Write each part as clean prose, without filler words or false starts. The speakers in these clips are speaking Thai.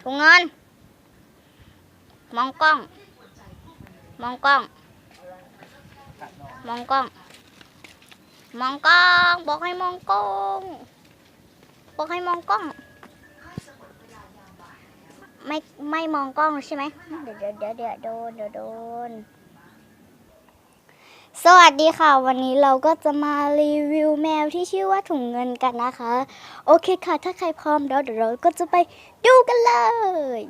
ถุงเงินมองกล้องมองกล้องมองกล้องมองกล้องบอกให้มองกล้องบอกให้มองกล้องไม่มองกล้องใช่ไหมเดี๋ยวโดนสวัสดีค่ะวันนี้เราก็จะมารีวิวแมวที่ชื่อว่าถุงเงินกันนะคะโอเคค่ะถ้าใครพร้อมแล้วเดี๋ยวเราก็จะไปดูกันเลย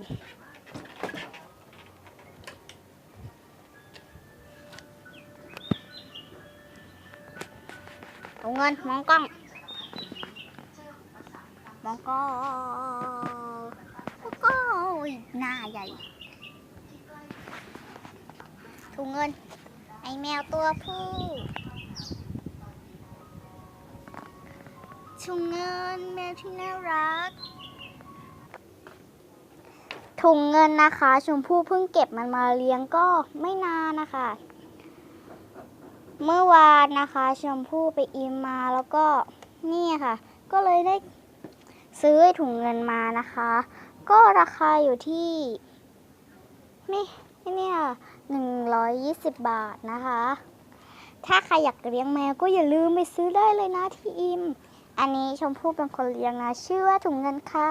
ถุงเงินมองกล้องมองกล้องก็หน้าใหญ่ถุงเงินไอแมวตัวผู้ถุงเงินแมวที่น่ารักถุงเงินนะคะชมพู่เพิ่งเก็บมันมาเลี้ยงก็ไม่นานนะคะเมื่อวานนะคะชมพู่ไปอิมมาแล้วก็นี่ค่ะก็เลยได้ซื้อถุงเงินมานะคะก็ราคาอยู่ที่เนี่ย120 บาทนะคะถ้าใครอยากเลี้ยงแมวก็อย่าลืมไปซื้อได้เลยนะที่อิมอันนี้ชมพู่เป็นคนเลี้ยงนะชื่อว่าถุงเงินค่ะ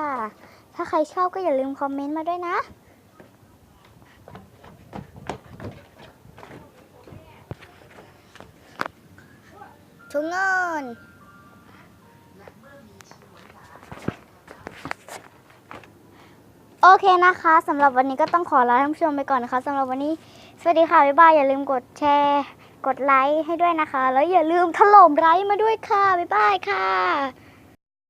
ถ้าใครชอบก็อย่าลืมคอมเมนต์มาด้วยนะถุงเงินโอเคนะคะสำหรับวันนี้ก็ต้องขอลาท่านผู้ชมไปก่อนนะคะสำหรับวันนี้สวัสดีค่ะบ๊ายบายอย่าลืมกดแชร์กดไลค์ให้ด้วยนะคะแล้วอย่าลืมถล่มไลค์มาด้วยค่ะบ๊ายบายค่ะ